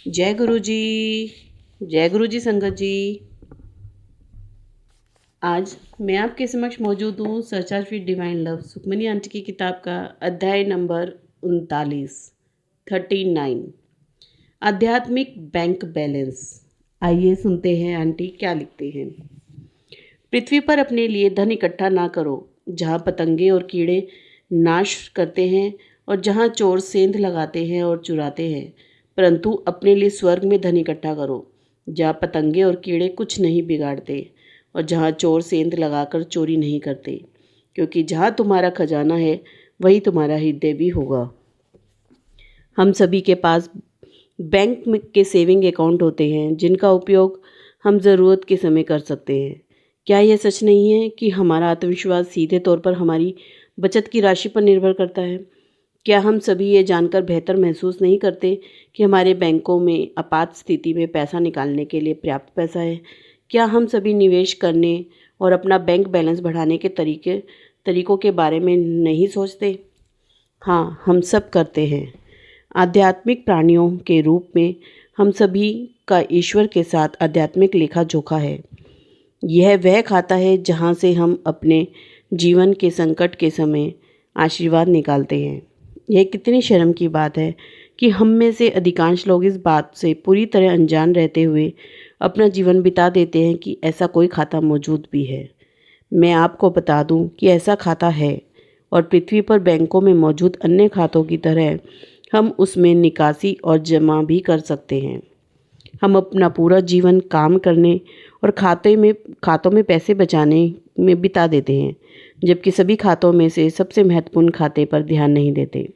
जय गुरु जी। जय गुरु जी संगत जी। आज मैं आपके समक्ष मौजूद हूँ search with divine love Sukhmani aunty की किताब का अध्याय नंबर 39 आध्यात्मिक बैंक बैलेंस। आइए सुनते हैं आंटी क्या लिखते हैं। पृथ्वी पर अपने लिए धन इकट्ठा ना करो, जहाँ पतंगे और कीड़े नाश करते हैं और जहाँ चोर सेंध लगाते हैं और चुराते हैं, परंतु अपने लिए स्वर्ग में धन इकट्ठा करो, जहाँ पतंगे और कीड़े कुछ नहीं बिगाड़ते और जहाँ चोर सेंध लगाकर चोरी नहीं करते, क्योंकि जहाँ तुम्हारा खजाना है वही तुम्हारा हृदय भी होगा। हम सभी के पास बैंक के सेविंग अकाउंट होते हैं जिनका उपयोग हम ज़रूरत के समय कर सकते हैं। क्या यह सच नहीं है कि हमारा आत्मविश्वास सीधे तौर पर हमारी बचत की राशि पर निर्भर करता है? क्या हम सभी ये जानकर बेहतर महसूस नहीं करते कि हमारे बैंकों में आपात स्थिति में पैसा निकालने के लिए पर्याप्त पैसा है? क्या हम सभी निवेश करने और अपना बैंक बैलेंस बढ़ाने के तरीकों के बारे में नहीं सोचते? हाँ, हम सब करते हैं। आध्यात्मिक प्राणियों के रूप में हम सभी का ईश्वर के साथ आध्यात्मिक लेखा जोखा है। यह वह खाता है जहाँ से हम अपने जीवन के संकट के समय आशीर्वाद निकालते हैं। यह कितनी शर्म की बात है कि हम में से अधिकांश लोग इस बात से पूरी तरह अनजान रहते हुए अपना जीवन बिता देते हैं कि ऐसा कोई खाता मौजूद भी है। मैं आपको बता दूं कि ऐसा खाता है और पृथ्वी पर बैंकों में मौजूद अन्य खातों की तरह हम उसमें निकासी और जमा भी कर सकते हैं। हम अपना पूरा जीवन काम करने और खातों में पैसे बचाने में बिता देते हैं, जबकि सभी खातों में से सबसे महत्वपूर्ण खाते पर ध्यान नहीं देते।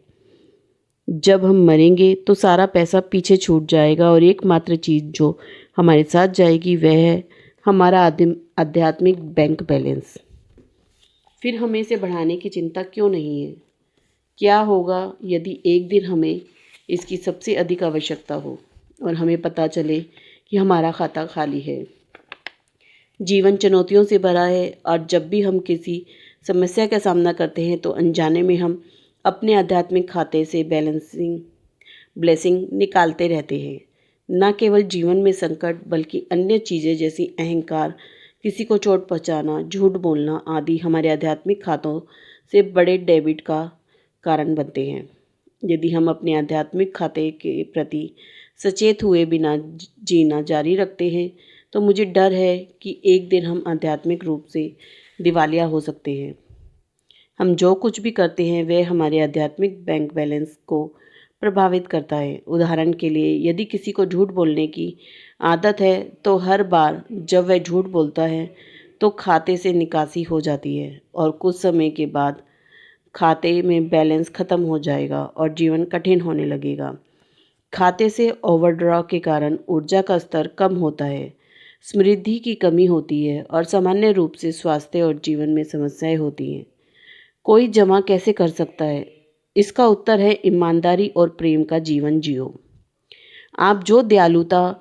जब हम मरेंगे तो सारा पैसा पीछे छूट जाएगा और एकमात्र चीज़ जो हमारे साथ जाएगी वह है हमारा आध्यात्मिक बैंक बैलेंस। फिर हमें इसे बढ़ाने की चिंता क्यों नहीं है? क्या होगा यदि एक दिन हमें इसकी सबसे अधिक आवश्यकता हो और हमें पता चले कि हमारा खाता खाली है? जीवन चुनौतियों से भरा है और जब भी हम किसी समस्या का सामना करते हैं तो अनजाने में हम अपने आध्यात्मिक खाते से ब्लेसिंग निकालते रहते हैं। न केवल जीवन में संकट बल्कि अन्य चीज़ें जैसी अहंकार, किसी को चोट पहुंचाना, झूठ बोलना आदि हमारे आध्यात्मिक खातों से बड़े डेबिट का कारण बनते हैं। यदि हम अपने आध्यात्मिक खाते के प्रति सचेत हुए बिना जीना जारी रखते हैं तो मुझे डर है कि एक दिन हम आध्यात्मिक रूप से दिवालिया हो सकते हैं। हम जो कुछ भी करते हैं वह हमारे आध्यात्मिक बैंक बैलेंस को प्रभावित करता है। उदाहरण के लिए, यदि किसी को झूठ बोलने की आदत है तो हर बार जब वह झूठ बोलता है तो खाते से निकासी हो जाती है और कुछ समय के बाद खाते में बैलेंस खत्म हो जाएगा और जीवन कठिन होने लगेगा। खाते से ओवरड्रॉ के कारण ऊर्जा का स्तर कम होता है, समृद्धि की कमी होती है और सामान्य रूप से स्वास्थ्य और जीवन में समस्याएं होती हैं। कोई जमा कैसे कर सकता है? इसका उत्तर है ईमानदारी और प्रेम का जीवन जियो। आप जो दयालुता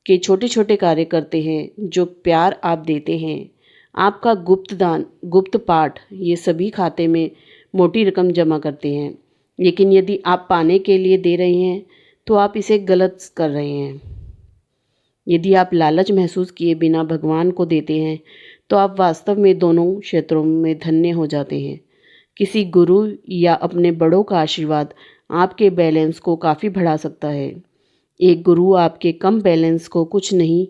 के छोटे छोटे कार्य करते हैं, जो प्यार आप देते हैं, आपका गुप्त दान, गुप्त पाठ, ये सभी खाते में मोटी रकम जमा करते हैं। लेकिन यदि आप पाने के लिए दे रहे हैं तो आप इसे गलत कर रहे हैं। यदि आप लालच महसूस किए बिना भगवान को देते हैं तो आप वास्तव में दोनों क्षेत्रों में धन्य हो जाते हैं। किसी गुरु या अपने बड़ों का आशीर्वाद आपके बैलेंस को काफ़ी बढ़ा सकता है। एक गुरु आपके कम बैलेंस को कुछ नहीं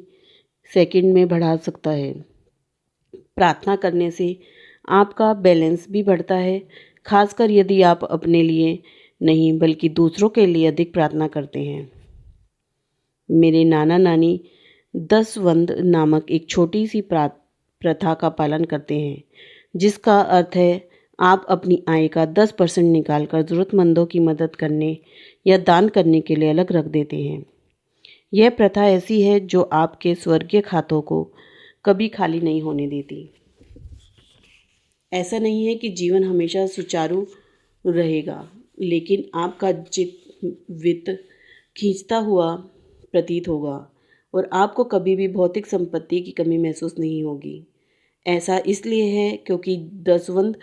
सेकंड में बढ़ा सकता है। प्रार्थना करने से आपका बैलेंस भी बढ़ता है, खासकर यदि आप अपने लिए नहीं बल्कि दूसरों के लिए अधिक प्रार्थना करते हैं। मेरे नाना नानी 10 वंद नामक एक छोटी सी प्रथा का पालन करते हैं, जिसका अर्थ है आप अपनी आय का 10% निकालकर ज़रूरतमंदों की मदद करने या दान करने के लिए अलग रख देते हैं। यह प्रथा ऐसी है जो आपके स्वर्गीय खातों को कभी खाली नहीं होने देती। ऐसा नहीं है कि जीवन हमेशा सुचारू रहेगा, लेकिन आपका वित्त खींचता हुआ प्रतीत होगा और आपको कभी भी भौतिक संपत्ति की कमी महसूस नहीं होगी। ऐसा इसलिए है क्योंकि दसवंध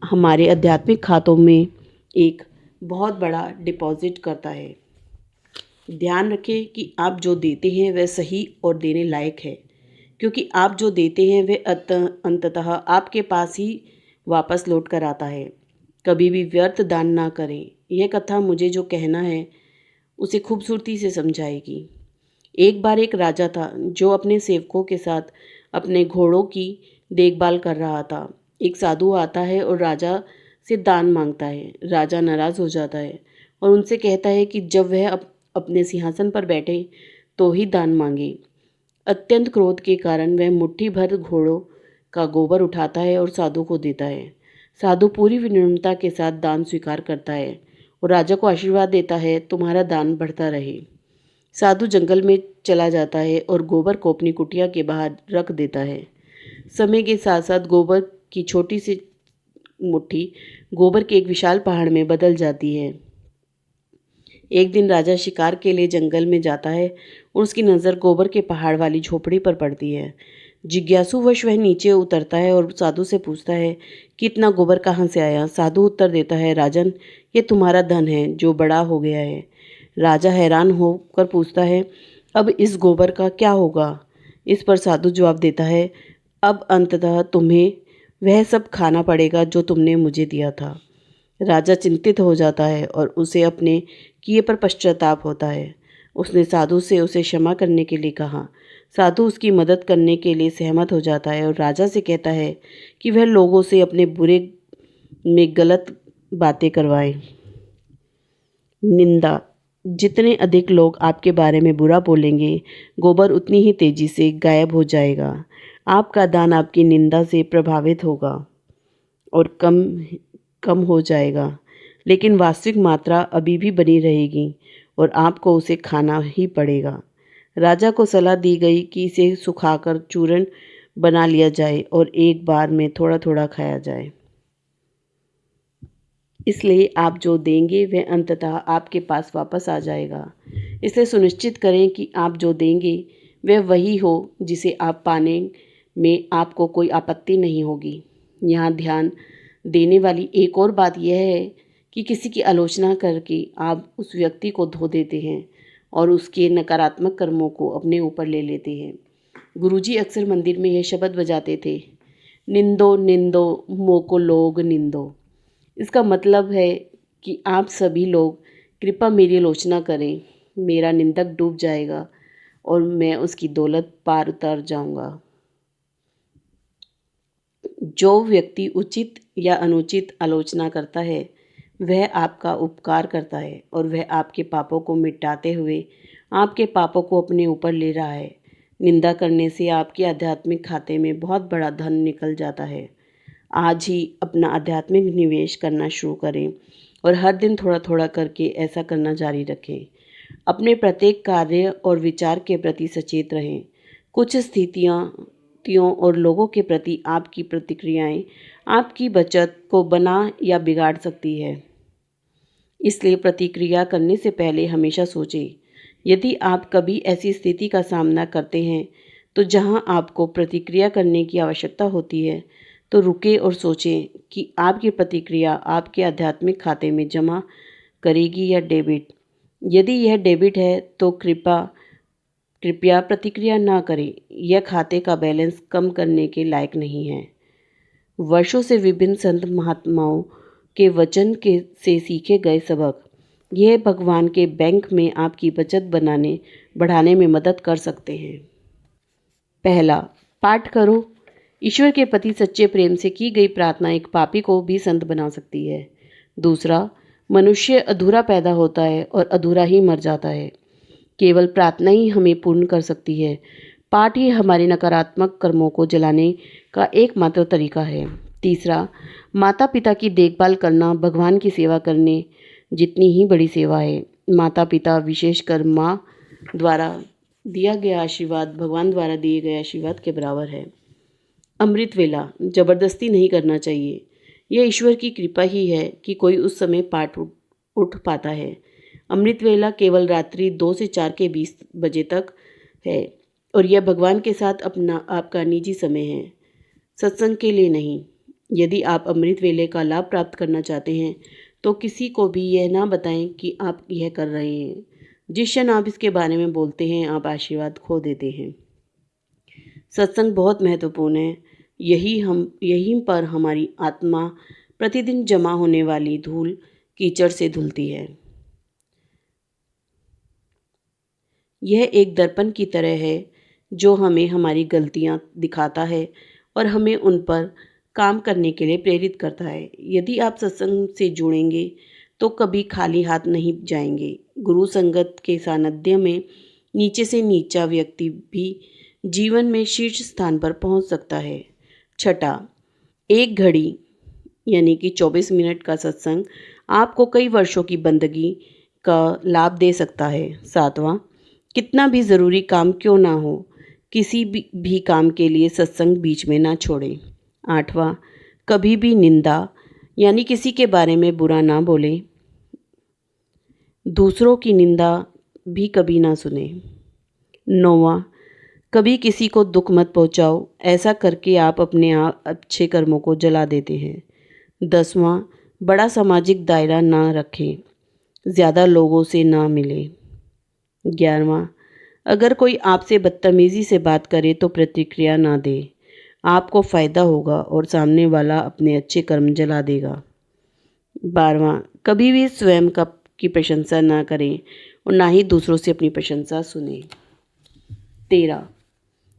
हमारे आध्यात्मिक खातों में एक बहुत बड़ा डिपॉजिट करता है। ध्यान रखें कि आप जो देते हैं वह सही और देने लायक है, क्योंकि आप जो देते हैं वह अंततः आपके पास ही वापस लौट कर आता है। कभी भी व्यर्थ दान ना करें। यह कथा मुझे जो कहना है उसे खूबसूरती से समझाएगी। एक बार एक राजा था जो अपने सेवकों के साथ अपने घोड़ों की देखभाल कर रहा था। एक साधु आता है और राजा से दान मांगता है। राजा नाराज़ हो जाता है और उनसे कहता है कि जब वह अपने सिंहासन पर बैठे तो ही दान मांगे। अत्यंत क्रोध के कारण वह मुट्ठी भर घोड़ों का गोबर उठाता है और साधु को देता है। साधु पूरी विनम्रता के साथ दान स्वीकार करता है और राजा को आशीर्वाद देता है, तुम्हारा दान बढ़ता रहे। साधु जंगल में चला जाता है और गोबर को अपनी कुटिया के बाहर रख देता है। समय के साथ साथ गोबर की छोटी सी मुट्ठी गोबर के एक विशाल पहाड़ में बदल जाती है। एक दिन राजा शिकार के लिए जंगल में जाता है और उसकी नज़र गोबर के पहाड़ वाली झोपड़ी पर पड़ती है। जिज्ञासुवश वह नीचे उतरता है और साधु से पूछता है कि इतना गोबर कहाँ से आया। साधु उत्तर देता है, राजन, ये तुम्हारा धन है जो बड़ा हो गया है। राजा हैरान होकर पूछता है, अब इस गोबर का क्या होगा? इस पर साधु जवाब देता है, अब अंततः तुम्हें वह सब खाना पड़ेगा जो तुमने मुझे दिया था। राजा चिंतित हो जाता है और उसे अपने किए पर पश्चाताप होता है। उसने साधु से उसे क्षमा करने के लिए कहा। साधु उसकी मदद करने के लिए सहमत हो जाता है और राजा से कहता है कि वह लोगों से अपने बुरे में गलत बातें करवाए। निंदा। जितने अधिक लोग आपके बारे में बुरा बोलेंगे, गोबर उतनी ही तेजी से गायब हो जाएगा। आपका दान आपकी निंदा से प्रभावित होगा और कम कम हो जाएगा, लेकिन वास्तविक मात्रा अभी भी बनी रहेगी और आपको उसे खाना ही पड़ेगा। राजा को सलाह दी गई कि इसे सुखाकर चूर्ण बना लिया जाए और एक बार में थोड़ा थोड़ा खाया जाए। इसलिए आप जो देंगे वह अंततः आपके पास वापस आ जाएगा। इसलिए सुनिश्चित करें कि आप जो देंगे वह वही हो जिसे आप पाने में आपको कोई आपत्ति नहीं होगी। यहाँ ध्यान देने वाली एक और बात यह है कि किसी की आलोचना करके आप उस व्यक्ति को धो देते हैं और उसके नकारात्मक कर्मों को अपने ऊपर ले लेते हैं। गुरुजी अक्सर मंदिर में यह शब्द बजाते थे, निंदो निंदो मोको लोग निंदो। इसका मतलब है कि आप सभी लोग कृपा मेरी आलोचना करें, मेरा निंदक डूब जाएगा और मैं उसकी दौलत पार उतर जाऊंगा। जो व्यक्ति उचित या अनुचित आलोचना करता है वह आपका उपकार करता है और वह आपके पापों को मिटाते हुए आपके पापों को अपने ऊपर ले रहा है। निंदा करने से आपके आध्यात्मिक खाते में बहुत बड़ा धन निकल जाता है। आज ही अपना आध्यात्मिक निवेश करना शुरू करें और हर दिन थोड़ा थोड़ा करके ऐसा करना जारी रखें। अपने प्रत्येक कार्य और विचार के प्रति सचेत रहें। कुछ स्थितियों और लोगों के प्रति आपकी प्रतिक्रियाएं आपकी बचत को बना या बिगाड़ सकती है। इसलिए प्रतिक्रिया करने से पहले हमेशा सोचें। यदि आप कभी ऐसी स्थिति का सामना करते हैं तो जहां आपको प्रतिक्रिया करने की आवश्यकता होती है, तो रुकें और सोचें कि आपकी प्रतिक्रिया आपके आध्यात्मिक खाते में जमा करेगी या डेबिट। यदि यह डेबिट है तो कृपया प्रतिक्रिया ना करें। यह खाते का बैलेंस कम करने के लायक नहीं है। वर्षों से विभिन्न संत महात्माओं के वचन के से सीखे गए सबक यह भगवान के बैंक में आपकी बचत बढ़ाने में मदद कर सकते हैं। पहला, पाठ करो। ईश्वर के प्रति सच्चे प्रेम से की गई प्रार्थना एक पापी को भी संत बना सकती है। दूसरा, मनुष्य अधूरा पैदा होता है और अधूरा ही मर जाता है। केवल प्रार्थना ही हमें पूर्ण कर सकती है। पाठ ही हमारे नकारात्मक कर्मों को जलाने का एकमात्र तरीका है। तीसरा, माता पिता की देखभाल करना भगवान की सेवा करने जितनी ही बड़ी सेवा है। माता पिता, विशेषकर माँ द्वारा दिया गया आशीर्वाद भगवान द्वारा दिए गए आशीर्वाद के बराबर है। अमृत वेला जबरदस्ती नहीं करना चाहिए। यह ईश्वर की कृपा ही है कि कोई उस समय पाठ उठ पाता है। अमृत वेला केवल रात्रि 2 से 4 के 20 बजे तक है और यह भगवान के साथ आपका निजी समय है, सत्संग के लिए नहीं। यदि आप अमृत वेले का लाभ प्राप्त करना चाहते हैं तो किसी को भी यह ना बताएं कि आप यह कर रहे हैं। जिस क्षण आप इसके बारे में बोलते हैं आप आशीर्वाद खो देते हैं। सत्संग बहुत महत्वपूर्ण है। यहीं पर हमारी आत्मा प्रतिदिन जमा होने वाली धूल कीचड़ से धुलती है। यह एक दर्पण की तरह है जो हमें हमारी गलतियां दिखाता है और हमें उन पर काम करने के लिए प्रेरित करता है। यदि आप सत्संग से जुड़ेंगे तो कभी खाली हाथ नहीं जाएंगे। गुरु संगत के सानिध्य में नीचे से नीचा व्यक्ति भी जीवन में शीर्ष स्थान पर पहुंच सकता है। छठा, एक घड़ी यानी कि 24 मिनट का सत्संग आपको कई वर्षों की बंदगी का लाभ दे सकता है। सातवां, कितना भी ज़रूरी काम क्यों ना हो, किसी भी काम के लिए सत्संग बीच में ना छोड़ें। आठवां, कभी भी निंदा यानी किसी के बारे में बुरा ना बोलें। दूसरों की निंदा भी कभी ना सुने। नौवां, कभी किसी को दुख मत पहुंचाओ, ऐसा करके आप अपने अच्छे कर्मों को जला देते हैं। 10वां, बड़ा सामाजिक दायरा ना रखें, ज़्यादा लोगों से ना मिलें। 11वां, अगर कोई आपसे बदतमीज़ी से बात करे तो प्रतिक्रिया ना दे, आपको फ़ायदा होगा और सामने वाला अपने अच्छे कर्म जला देगा। 12वां, कभी भी स्वयं की प्रशंसा ना करें और ना ही दूसरों से अपनी प्रशंसा सुनें। 13,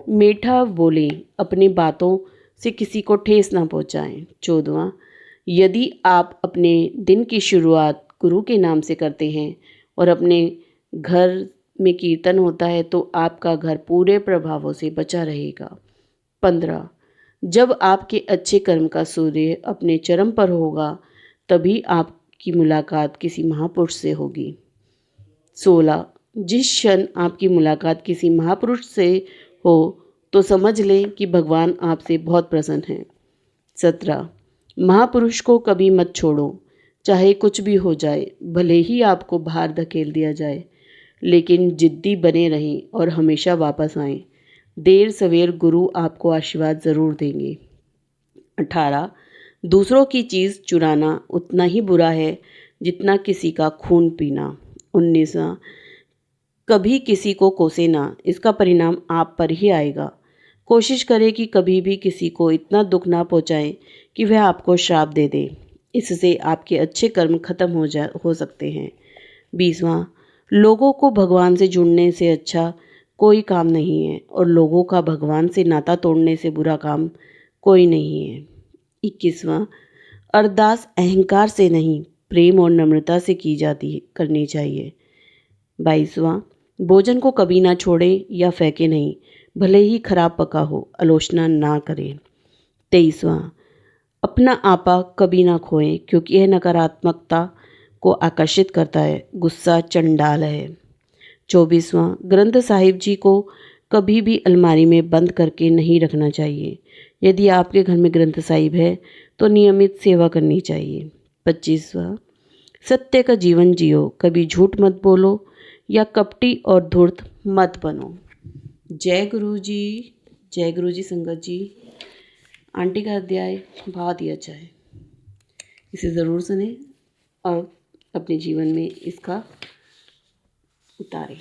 मीठा बोलें, अपनी बातों से किसी को ठेस ना पहुंचाएं। 14वां, यदि आप अपने दिन की शुरुआत गुरु के नाम से करते हैं और अपने घर में कीर्तन होता है तो आपका घर पूरे प्रभावों से बचा रहेगा। 15, जब आपके अच्छे कर्म का सूर्य अपने चरम पर होगा तभी आपकी मुलाकात किसी महापुरुष से होगी। 16, जिस क्षण आपकी मुलाकात किसी महापुरुष से हो तो समझ लें कि भगवान आपसे बहुत प्रसन्न हैं। 17, महापुरुष को कभी मत छोड़ो, चाहे कुछ भी हो जाए, भले ही आपको बाहर धकेल दिया जाए, लेकिन जिद्दी बने रहें और हमेशा वापस आएं। देर सवेर गुरु आपको आशीर्वाद ज़रूर देंगे। 18, दूसरों की चीज़ चुराना उतना ही बुरा है जितना किसी का खून पीना। 19, कभी किसी को कोसे ना, इसका परिणाम आप पर ही आएगा। कोशिश करें कि कभी भी किसी को इतना दुख ना पहुंचाएं कि वह आपको श्राप दे दे। इससे आपके अच्छे कर्म खत्म हो सकते हैं। 20वां, लोगों को भगवान से जुड़ने से अच्छा कोई काम नहीं है और लोगों का भगवान से नाता तोड़ने से बुरा काम कोई नहीं है। 21वां, अरदास अहंकार से नहीं, प्रेम और नम्रता से करनी चाहिए। 22वां, भोजन को कभी ना छोड़ें या फेंके नहीं, भले ही खराब पका हो, आलोचना ना करें। 23वां, अपना आपा कभी ना खोएं क्योंकि यह नकारात्मकता को आकर्षित करता है। गुस्सा चंडाल है। 24वां, ग्रंथ साहिब जी को कभी भी अलमारी में बंद करके नहीं रखना चाहिए। यदि आपके घर में ग्रंथ साहिब है तो नियमित सेवा करनी चाहिए। 25वां, सत्य का जीवन जियो, कभी झूठ मत बोलो या कपटी और धूर्त मत बनो। जय गुरु जी। जय गुरु जी संगत जी। आंटी का अध्याय बहुत ही अच्छा है, इसे ज़रूर सुने और अपने जीवन में इसका उतारें।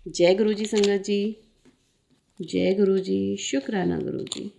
जय गुरु जी संगत जी। जय गुरु जी। शुक्राना गुरु जी।